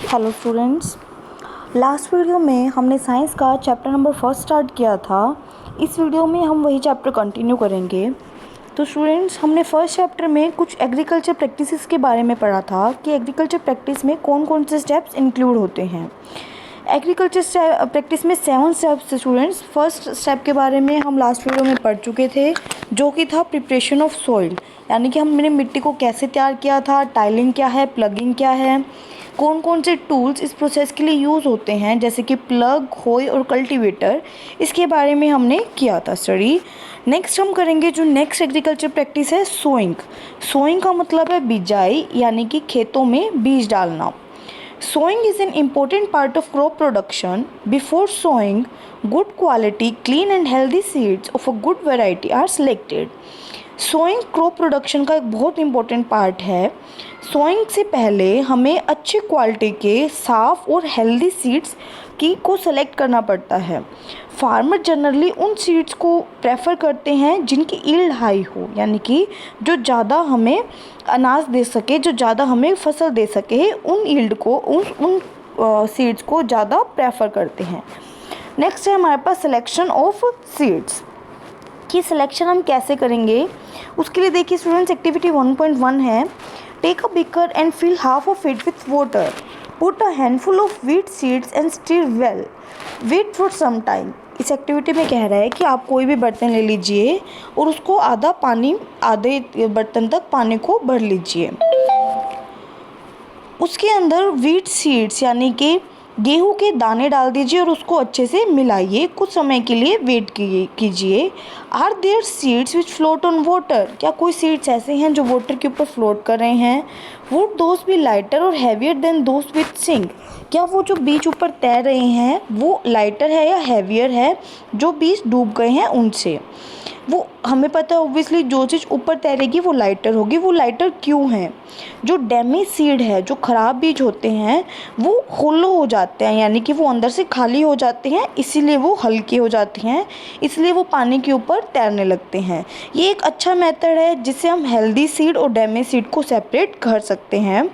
Hello students, last video में हमने science का चैप्टर नंबर 1 स्टार्ट किया था। इस वीडियो में हम वही चैप्टर कंटिन्यू करेंगे। तो स्टूडेंट्स, हमने फर्स्ट चैप्टर में कुछ एग्रीकल्चर प्रैक्टिसेस के बारे में पढ़ा था कि एग्रीकल्चर प्रैक्टिस में कौन कौन से स्टेप्स इंक्लूड होते हैं। एग्रीकल्चर प्रैक्टिस में 7 स्टेप्स थे स्टूडेंट्स। फर्स्ट स्टेप के बारे में हम लास्ट वीडियो में पढ़ चुके थे, जो कि था प्रिपरेशन ऑफ सॉइल, यानी कि हमने मिट्टी को कैसे तैयार किया था, टाइलिंग क्या है, प्लगिंग क्या है, कौन कौन से टूल्स इस प्रोसेस के लिए यूज़ होते हैं, जैसे कि प्लग, होय और कल्टीवेटर। इसके बारे में हमने किया था स्टडी। नेक्स्ट हम करेंगे जो नेक्स्ट एग्रीकल्चर प्रैक्टिस है, सोइंग। सोइंग का मतलब है बिजाई, यानी कि खेतों में बीज डालना। Sowing is an important part of crop production. Before sowing, good quality, clean and healthy seeds of a good variety are selected. Sowing crop production का एक बहुत इंपॉर्टेंट पार्ट है। सोइंग से पहले हमें अच्छी क्वालिटी के साफ़ और हेल्दी सीड्स को सेलेक्ट करना पड़ता है। फार्मर जनरली उन सीड्स को प्रेफर करते हैं जिनकी ईल्ड हाई हो, यानी कि जो ज़्यादा हमें अनाज दे सके, जो ज़्यादा हमें फसल दे सके, उन ईल्ड को उन सीड्स को ज़्यादा प्रेफर करते हैं। नेक्स्ट है हमारे पास सिलेक्शन ऑफ सीड्स। कि सिलेक्शन हम कैसे करेंगे, उसके लिए देखिए स्टूडेंट्स, एक्टिविटी 1.1 है, take a beaker and fill half of it with water, put a handful of wheat seeds and stir well, wait for some time. इस एक्टिविटी में कह रहा है कि आप कोई भी बर्तन ले लीजिए और उसको आधे बर्तन तक पानी को भर लीजिए। उसके अंदर व्हीट सीड्स यानी कि गेहूं के दाने डाल दीजिए और उसको अच्छे से मिलाइए। कुछ समय के लिए वेट कीजिए। Are there seeds which float on water, क्या कोई सीड्स ऐसे हैं जो वाटर के ऊपर फ्लोट कर रहे हैं। वुड दोज बी लाइटर और heavier than those which sink, क्या वो जो बीज ऊपर तैर रहे हैं वो लाइटर है या हैवियर है जो बीज डूब गए हैं उनसे। वो हमें पता है ऑब्वियसली जो चीज़ ऊपर तैरेगी वो लाइटर होगी। वो लाइटर क्यों है? जो डैमेज सीड है, जो ख़राब बीज होते हैं, वो होलो हो जाते हैं, यानी कि वो अंदर से खाली हो जाते हैं, इसीलिए वो हल्के हो जाते हैं, इसलिए वो पानी के ऊपर तैरने लगते हैं। ये एक अच्छा मेथड है जिससे हम हेल्दी सीड और डैमेज सीड को सेपरेट कर सकते हैं।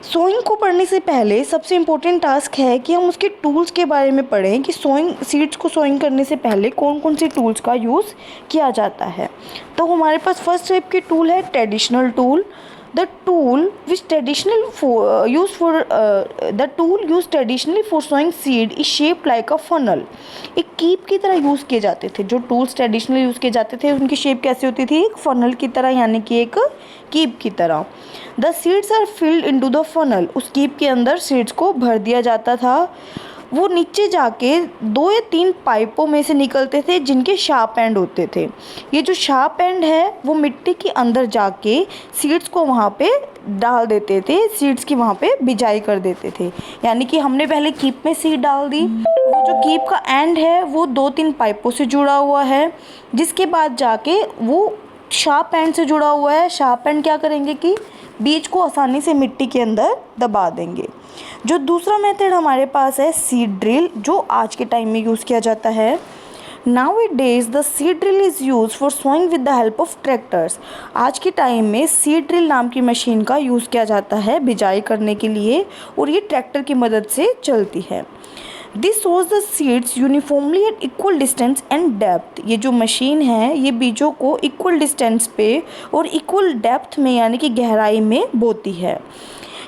सोइंग को पढ़ने से पहले सबसे इम्पोर्टेंट टास्क है कि हम उसके टूल्स के बारे में पढ़ें कि सीड्स को सोइंग करने से पहले कौन कौन से टूल्स का यूज़ किया जाता है। तो हमारे पास फर्स्ट टाइप के टूल है traditional tool. The tool used traditionally for sowing seed is shaped like a funnel. एक कीप की तरह यूज़ किए जाते थे। जो टूल्स ट्रेडिशनली यूज़ किए जाते थे उनकी शेप कैसी होती थी? एक फनल की तरह, यानी कि एक कीप की तरह। The seeds are filled into the funnel. उस कीप के अंदर सीड्स को भर दिया जाता था। वो नीचे जाके 2 या 3 पाइपों में से निकलते थे जिनके शार्प एंड होते थे। ये जो शार्प एंड है वो मिट्टी के अंदर जाके सीड्स को वहाँ पे डाल देते थे, सीड्स की वहाँ पे बिजाई कर देते थे। यानी कि हमने पहले कीप में सीड डाल दी, वो जो कीप का एंड है वो 2-3 पाइपों से जुड़ा हुआ है, जिसके बाद जाके वो शार्प एंड से जुड़ा हुआ है। शार्प एंड क्या करेंगे कि बीज को आसानी से मिट्टी के अंदर दबा देंगे। जो दूसरा मेथड हमारे पास है सीड ड्रिल, जो आज के टाइम में यूज़ किया जाता है। Nowadays the seed drill is used for sowing with the help of tractors. आज के टाइम में सीड ड्रिल नाम की मशीन का यूज़ किया जाता है बिजाई करने के लिए, और ये ट्रैक्टर की मदद से चलती है। This sows the seeds uniformly at equal distance and depth. ये जो मशीन है ये बीजों को इक्वल डिस्टेंस पे और इक्वल डेप्थ में, यानी कि गहराई में बोती है।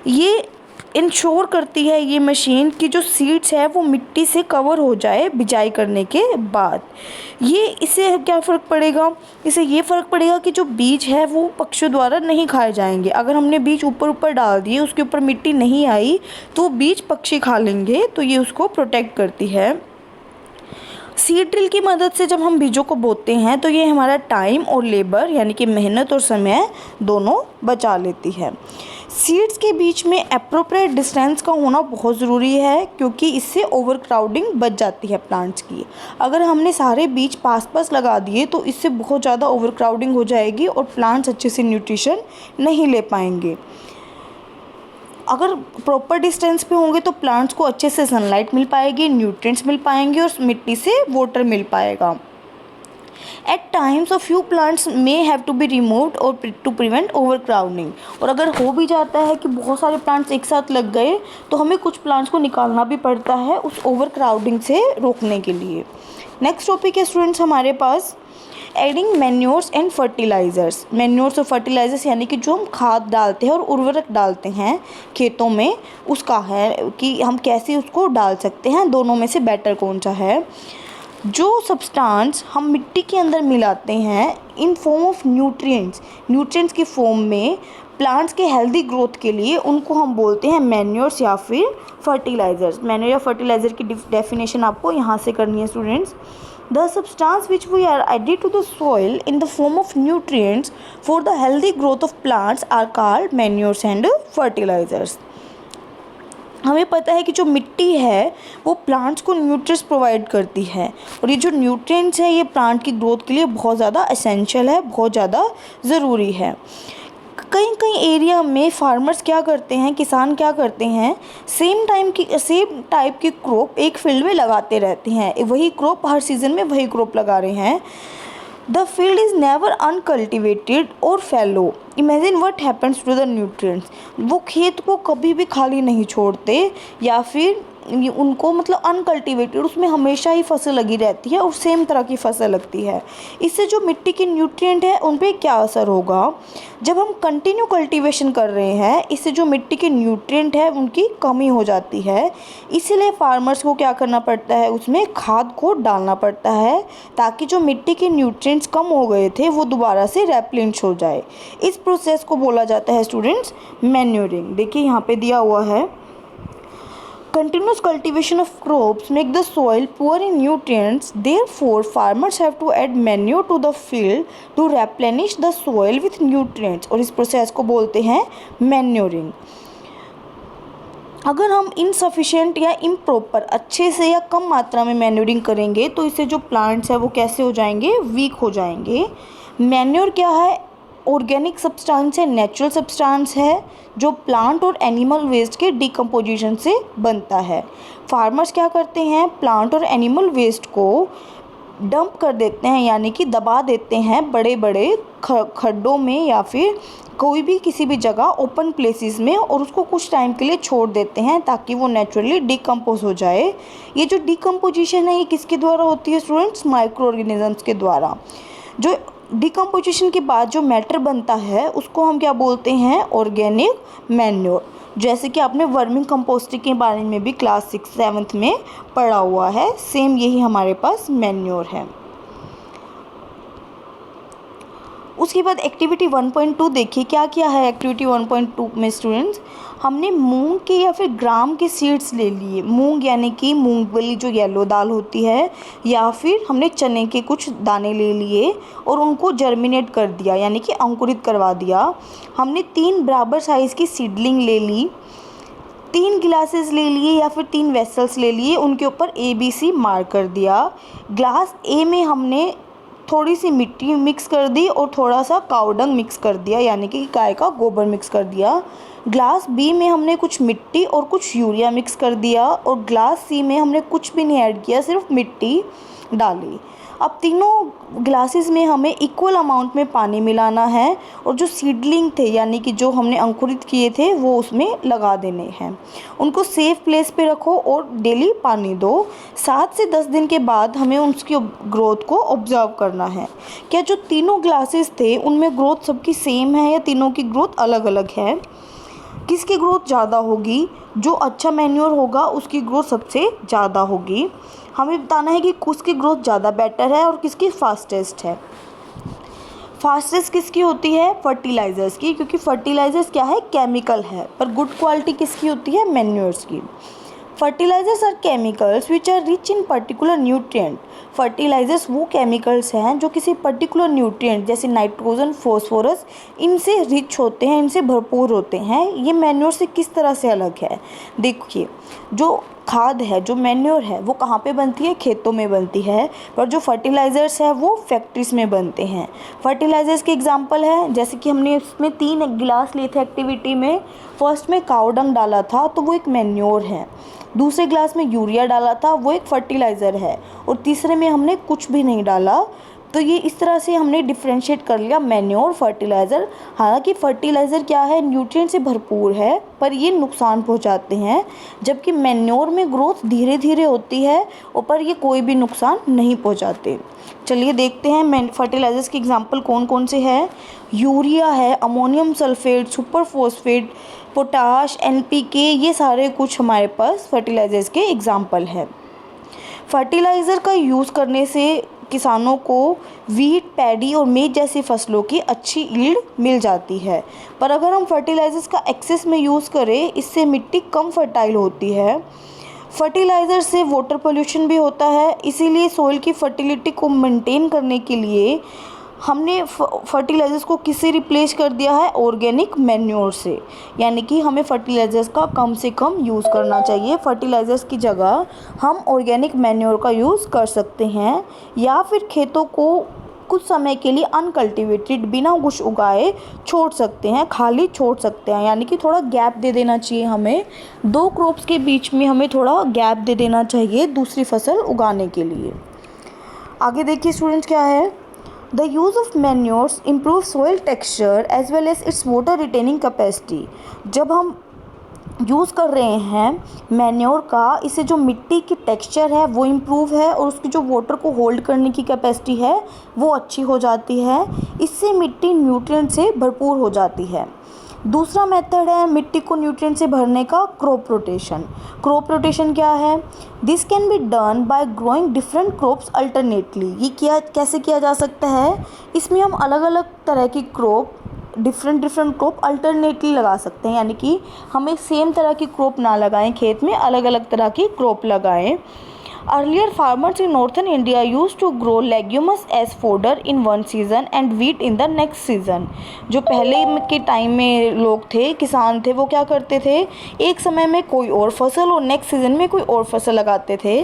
ये इंश्योर करती है ये मशीन कि जो सीड्स है वो मिट्टी से कवर हो जाए बिजाई करने के बाद। इससे क्या फ़र्क पड़ेगा? इससे ये फ़र्क पड़ेगा कि जो बीज है वो पक्षियों द्वारा नहीं खाए जाएंगे। अगर हमने बीज ऊपर डाल दिए, उसके ऊपर मिट्टी नहीं आई, तो बीज पक्षी खा लेंगे, तो ये उसको प्रोटेक्ट करती है। सीड ड्रिल की मदद से जब हम बीजों को बोते हैं तो ये हमारा टाइम और लेबर, यानी कि मेहनत और समय, दोनों बचा लेती है। सीड्स के बीच में अप्रोप्रिएट डिस्टेंस का होना बहुत ज़रूरी है, क्योंकि इससे ओवर क्राउडिंग बच जाती है प्लांट्स की। अगर हमने सारे बीज पास लगा दिए तो इससे बहुत ज़्यादा ओवर क्राउडिंग हो जाएगी और प्लांट्स अच्छे से न्यूट्रिशन नहीं ले पाएंगे। अगर प्रॉपर डिस्टेंस पे होंगे तो प्लांट्स को अच्छे से सनलाइट मिल पाएगी, न्यूट्रिएंट्स मिल पाएंगे और मिट्टी से वाटर मिल पाएगा। At times a few plants may have to be removed और टू प्रिवेंट ओवर क्राउडिंग। और अगर हो भी जाता है कि बहुत सारे प्लांट्स एक साथ लग गए तो हमें कुछ प्लांट्स को निकालना भी पड़ता है उस ओवर क्राउडिंग से रोकने के लिए। नेक्स्ट टॉपिक है स्टूडेंट्स हमारे पास adding manures and fertilisers. Manures और फर्टिलाइज़र्स यानी कि जो हम खाद डालते हैं और उर्वरक डालते हैं खेतों में, उसका है कि हम कैसे उसको डाल सकते हैं, दोनों में से बेटर कौन सा है। जो सब्सटेंस हम मिट्टी के अंदर मिलाते हैं इन फॉर्म ऑफ न्यूट्रिएंट्स की फॉर्म में प्लांट्स के हेल्दी ग्रोथ के लिए, उनको हम बोलते हैं मैन्योर्स या फिर फर्टिलाइज़र्स। मैन्योर या फर्टिलाइज़र की डेफिनेशन आपको यहाँ से करनी है students. The substance which we are added to the soil in the form of nutrients for the healthy growth of plants are called manures and fertilizers. हमें पता है कि जो मिट्टी है वो प्लांट्स को न्यूट्रिएंट्स प्रोवाइड करती है और ये जो न्यूट्रिएंट्स है ये प्लांट की ग्रोथ के लिए बहुत ज़्यादा एसेंशियल है, बहुत ज़्यादा ज़रूरी है। कई एरिया में फार्मर्स क्या करते हैं, किसान क्या करते हैं, सेम टाइप की क्रॉप एक फील्ड में लगाते रहते हैं, वही क्रॉप हर सीज़न में वही क्रॉप लगा रहे हैं। The field is never uncultivated और fallow. Imagine what happens to the nutrients. वो खेत को कभी भी खाली नहीं छोड़ते या फिर उनको मतलब अनकल्टिवेटेड, उसमें हमेशा ही फसल लगी रहती है और सेम तरह की फसल लगती है। इससे जो मिट्टी के न्यूट्रिएंट है उन पे क्या असर होगा, जब हम कंटिन्यू कल्टीवेशन कर रहे हैं इससे जो मिट्टी के न्यूट्रिएंट है उनकी कमी हो जाती है। इसीलिए फार्मर्स को क्या करना पड़ता है, उसमें खाद को डालना पड़ता है ताकि जो मिट्टी के न्यूट्रिएंट्स कम हो गए थे वो दोबारा से रेप्लेनिश हो जाए। इस प्रोसेस को बोला जाता है स्टूडेंट्स मैन्योरिंग। देखिए यहाँ पे दिया हुआ है, continuous cultivation of crops make the soil poor in nutrients. Therefore, farmers have to add manure to the field to replenish the soil with nutrients. और इस प्रोसेस को बोलते हैं मैन्योरिंग। अगर हम इनसफिशिएंट या इम्प्रॉपर अच्छे से या कम मात्रा में मैन्योरिंग करेंगे तो इससे जो प्लांट्स है वो कैसे हो जाएंगे, वीक हो जाएंगे। मैन्योर क्या है, ऑर्गेनिक सब्सटेंस है, नेचुरल सब्सटेंस है जो प्लांट और एनिमल वेस्ट के डिकम्पोजिशन से बनता है। फार्मर्स क्या करते हैं, प्लांट और एनिमल वेस्ट को डंप कर देते हैं यानी कि दबा देते हैं बड़े बड़े खड्डों में या फिर कोई भी किसी भी जगह ओपन प्लेसेस में, और उसको कुछ टाइम के लिए छोड़ देते हैं ताकि वो नेचुरली डिकम्पोज हो जाए। ये जो डिकम्पोजिशन है ये किसके द्वारा होती है स्टूडेंट्स, माइक्रो ऑर्गेनिजम्स के द्वारा। जो डिकम्पोजिशन के बाद जो मैटर बनता है उसको हम क्या बोलते हैं, ऑर्गेनिक मैन्योर। जैसे कि आपने वर्मिंग कंपोस्टिंग के बारे में भी क्लास 6-7 में पढ़ा हुआ है, सेम यही हमारे पास मैन्योर है। उसके बाद एक्टिविटी 1.2 देखिए क्या क्या है एक्टिविटी 1.2 में स्टूडेंट्स। हमने मूंग के या फिर ग्राम के सीड्स ले लिए, मूंग यानी कि मूंगफली जो येलो दाल होती है, या फिर हमने चने के कुछ दाने ले लिए और उनको जर्मिनेट कर दिया यानी कि अंकुरित करवा दिया। हमने 3 बराबर साइज़ की सीडलिंग ले ली, 3 गिलासेस ले लिए या फिर 3 वेसल्स ले लिए, उनके ऊपर ABC मार्क कर दिया। ग्लास A में हमने थोड़ी सी मिट्टी मिक्स कर दी और थोड़ा सा काउडंग मिक्स कर दिया यानी कि गाय का गोबर मिक्स कर दिया। ग्लास B में हमने कुछ मिट्टी और कुछ यूरिया मिक्स कर दिया और ग्लास C में हमने कुछ भी नहीं ऐड किया, सिर्फ मिट्टी डाली। अब तीनों ग्लासेस में हमें इक्वल अमाउंट में पानी मिलाना है और जो सीडलिंग थे यानी कि जो हमने अंकुरित किए थे वो उसमें लगा देने हैं। उनको सेफ प्लेस पे रखो और डेली पानी दो। 7 से 10 दिन के बाद हमें उसकी ग्रोथ को ऑब्जर्व करना है। क्या जो तीनों ग्लासेस थे उनमें ग्रोथ सबकी सेम है या तीनों की ग्रोथ अलग अलग है? किसकी ग्रोथ ज़्यादा होगी? जो अच्छा मैन्योर होगा उसकी ग्रोथ सबसे ज़्यादा होगी। हमें बताना है कि किसकी ग्रोथ ज़्यादा बेटर है और किसकी फास्टेस्ट है। फास्टेस्ट किसकी होती है? फर्टिलाइज़र्स की, क्योंकि फर्टिलाइज़र्स क्या है, केमिकल है, पर गुड क्वालिटी किसकी होती है? मैन्योर्स की। Fertilisers are chemicals which are rich in particular nutrient. Fertilisers वो केमिकल्स हैं जो किसी पर्टिकुलर न्यूट्रिएंट जैसे नाइट्रोजन, फॉस्फोरस, इनसे रिच होते हैं, इनसे भरपूर होते हैं। ये मैन्योर से किस तरह से अलग है? देखिए, जो खाद है, जो मैन्योर है, वो कहाँ पे बनती है? खेतों में बनती है। पर जो फर्टिलाइज़र्स है वो फैक्ट्रीज में बनते हैं। फर्टिलाइज़र्स के एग्जांपल है जैसे कि हमने इसमें 3 गिलास लिए थे एक्टिविटी में। फर्स्ट में काउडंग डाला था तो वो एक मैन्योर है, दूसरे ग्लास में यूरिया डाला था वो एक फर्टिलाइज़र है, और तीसरे में हमने कुछ भी नहीं डाला, तो ये इस तरह से हमने डिफ्रेंशिएट कर लिया मैन्योर फर्टिलाइज़र। हालांकि फर्टिलाइज़र क्या है, न्यूट्रिएंट से भरपूर है, पर ये नुकसान पहुंचाते हैं, जबकि मैन्योर में ग्रोथ धीरे धीरे होती है और पर ये कोई भी नुकसान नहीं पहुंचाते। चलिए देखते हैं फर्टिलाइज़र्स के एग्जांपल कौन कौन से हैं। यूरिया है, ammonium sulphate, super phosphate, potash, NPK, ये सारे कुछ हमारे पास फर्टिलाइज़र्स के एग्जांपल हैं। फर्टिलाइज़र का यूज़ करने से किसानों को वीट, पैडी और मेज जैसी फसलों की अच्छी यील्ड मिल जाती है, पर अगर हम फर्टिलाइज़र्स का एक्सेस में यूज़ करें, इससे मिट्टी कम फर्टाइल होती है। फर्टिलाइज़र से वाटर पोल्यूशन भी होता है, इसीलिए सॉइल की फर्टिलिटी को मेंटेन करने के लिए हमने फर्टिलाइज़र्स को किससे रिप्लेस कर दिया है, ऑर्गेनिक मैन्योर से। यानी कि हमें फर्टिलाइज़र्स का कम से कम यूज़ करना चाहिए। फर्टिलाइज़र्स की जगह हम ऑर्गेनिक मैन्योर का यूज़ कर सकते हैं, या फिर खेतों को कुछ समय के लिए अनकल्टिवेटेड, बिना कुछ उगाए छोड़ सकते हैं, खाली छोड़ सकते हैं। यानी कि थोड़ा गैप दे देना चाहिए हमें, 2 क्रॉप्स के बीच में हमें थोड़ा गैप दे देना चाहिए दूसरी फसल उगाने के लिए। आगे देखिए स्टूडेंट्स क्या है, The use of manures improves soil texture as well as its water retaining capacity। जब हम यूज़ कर रहे हैं मैन्योर का, इससे जो मिट्टी की टेक्सचर है वो इम्प्रूव है और उसकी जो वाटर को होल्ड करने की कैपेसिटी है वो अच्छी हो जाती है। इससे मिट्टी न्यूट्रिएंट से भरपूर हो जाती है। दूसरा मेथड है मिट्टी को न्यूट्रिएंट से भरने का, क्रॉप रोटेशन। क्रॉप रोटेशन क्या है, this can be done by growing different crops alternately. ये कैसे किया जा सकता है, इसमें हम अलग अलग तरह की क्रॉप, डिफरेंट क्रॉप अल्टरनेटली लगा सकते हैं। यानी कि हमें सेम तरह की क्रॉप ना लगाएं खेत में, अलग अलग तरह की क्रॉप लगाएं। Earlier farmers in northern India used to grow legumes as fodder in one season and wheat in the next season। जो पहले के टाइम में लोग थे, किसान थे, वो क्या करते थे, एक समय में कोई और फसल और नेक्स्ट सीज़न में कोई और फसल लगाते थे।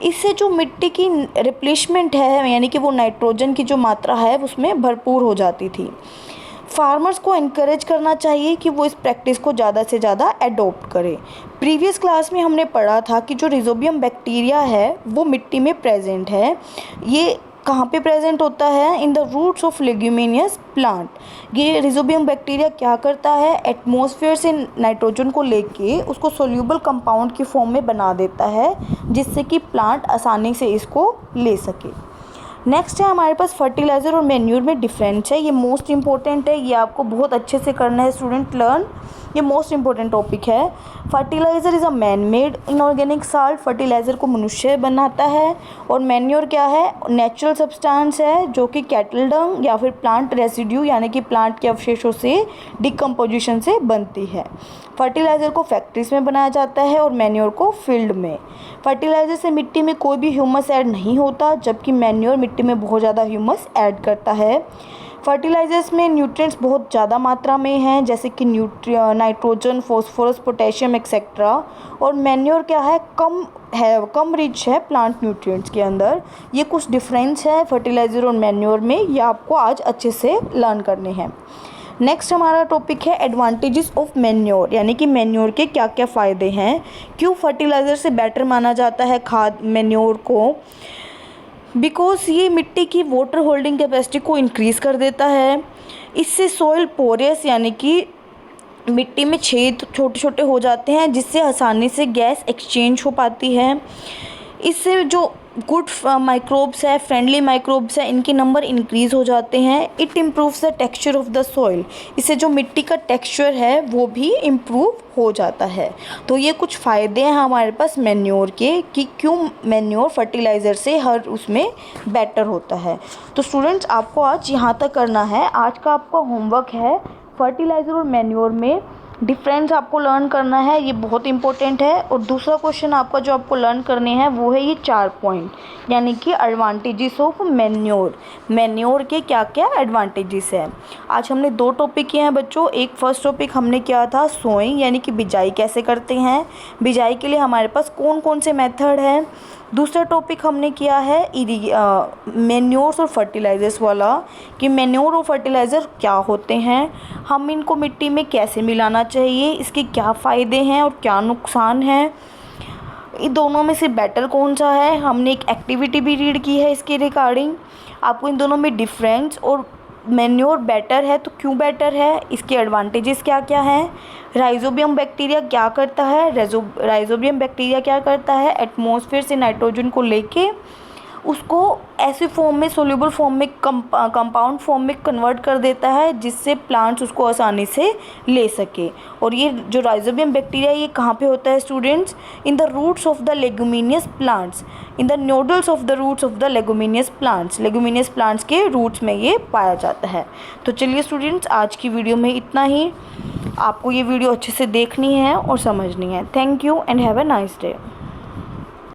इससे जो मिट्टी की रिप्लेसमेंट है, यानी कि वो नाइट्रोजन की जो मात्रा है उसमें भरपूर हो जाती थी। फार्मर्स को इनकरेज करना चाहिए कि वो इस प्रैक्टिस को ज़्यादा से ज़्यादा एडॉप्ट करें। प्रीवियस क्लास में हमने पढ़ा था कि जो रिजोबियम बैक्टीरिया है वो मिट्टी में प्रेजेंट है। ये कहाँ पे प्रेजेंट होता है, in the roots of leguminous plant. ये रिजोबियम बैक्टीरिया क्या करता है, एटमॉस्फेयर से नाइट्रोजन को लेके उसको सोल्यूबल कंपाउंड की फॉर्म में बना देता है, जिससे कि प्लांट आसानी से इसको ले सके। नेक्स्ट है हमारे पास फर्टिलाइज़र और मैन्योर में डिफरेंस है। ये मोस्ट इंपॉर्टेंट है, ये आपको बहुत अच्छे से करना है स्टूडेंट लर्न। ये मोस्ट इंपॉर्टेंट टॉपिक है। Fertiliser is a man made inorganic salt. Fertiliser को मनुष्य बनाता है। और मैन्योर क्या है, नेचुरल सब्सटेंस है जो कि कैटल डंग या फिर प्लांट रेसिड्यू यानी कि प्लांट के अवशेषों से डिकम्पोजिशन से बनती है। फर्टिलाइज़र को फैक्ट्रीज में बनाया जाता है और मैन्योर को फील्ड में। फर्टिलाइज़र से मिट्टी में कोई भी ह्यूमस ऐड नहीं होता, जबकि मैन्योर मिट्टी में बहुत ज़्यादा ह्यूमस ऐड करता है। फर्टिलाइज़र्स में न्यूट्रिएंट्स बहुत ज़्यादा मात्रा में हैं, जैसे कि नाइट्रोजन, फॉस्फोरस, पोटेशियम एक्सेट्रा। और मैन्योर क्या है, कम रिच है प्लांट न्यूट्रिएंट्स के अंदर। ये कुछ डिफरेंस है फर्टिलाइज़र और मैन्योर में, ये आपको आज अच्छे से लर्न करने हैं। नेक्स्ट हमारा टॉपिक है एडवांटेजेस ऑफ मैन्योर, यानी कि मैन्योर के क्या क्या फ़ायदे हैं। क्यों फर्टिलाइज़र से बेटर माना जाता है खाद मैन्योर को, बिकॉज ये मिट्टी की वाटर होल्डिंग कैपेसिटी को इंक्रीज़ कर देता है। इससे सॉइल पोरियस यानी कि मिट्टी में छेद छोटे छोटे हो जाते हैं, जिससे आसानी से गैस एक्सचेंज हो पाती है। इससे जो गुड माइक्रोब्स है, फ्रेंडली माइक्रोब्स है, इनके नंबर इंक्रीज़ हो जाते हैं। It improves the texture of the soil. इससे जो मिट्टी का टेक्सचर है वो भी इम्प्रूव हो जाता है। तो ये कुछ फ़ायदे हैं हमारे पास मैन्योर के, कि क्यों मैन्योर फर्टिलाइज़र से हर उसमें बेटर होता है। तो स्टूडेंट्स आपको आज यहाँ तक करना है। आज का आपका होमवर्क है फर्टिलाइज़र और मैन्योर में डिफरेंस आपको लर्न करना है, ये बहुत इंपॉर्टेंट है। और दूसरा क्वेश्चन आपका जो आपको लर्न करने हैं वो है ये 4 पॉइंट, यानी कि एडवांटेजेस ऑफ मैन्योर। मैन्योर के क्या क्या एडवांटेजेस हैं। आज हमने 2 टॉपिक किए हैं बच्चों। एक फर्स्ट टॉपिक हमने किया था सोइंग, यानी कि बिजाई कैसे करते हैं, बिजाई के लिए हमारे पास कौन कौन से मेथड हैं। दूसरा टॉपिक हमने किया है मैन्योर्स और फर्टिलाइज़र्स वाला, कि मैन्योर और फर्टिलाइज़र क्या होते हैं, हम इनको मिट्टी में कैसे मिलाना चाहिए, इसके क्या फ़ायदे हैं और क्या नुकसान हैं। इन दोनों में से बेटर कौन सा है, हमने एक एक्टिविटी भी रीड की है इसके रिगार्डिंग। आपको इन दोनों में डिफरेंस और मैन्योर बेटर है तो क्यों बेटर है, इसके एडवांटेजेस क्या क्या हैं, राइजोबियम बैक्टीरिया क्या करता है, राइजोबियम बैक्टीरिया क्या करता है, एटमॉस्फेयर से नाइट्रोजन को लेके उसको ऐसे फॉर्म में, सोल्यूबल फॉर्म में, कंपाउंड फॉर्म में कन्वर्ट कर देता है जिससे प्लांट्स उसको आसानी से ले सके। और ये जो राइजोबियम बैक्टीरिया ये कहाँ पे होता है students, in the roots of the leguminous plants, in the nodules of the roots of the leguminous plants, leguminous plants के रूट्स में ये पाया जाता है। तो चलिए स्टूडेंट्स, आज की वीडियो में इतना ही। आपको ये वीडियो अच्छे से देखनी है और समझनी है। Thank you and have a nice day.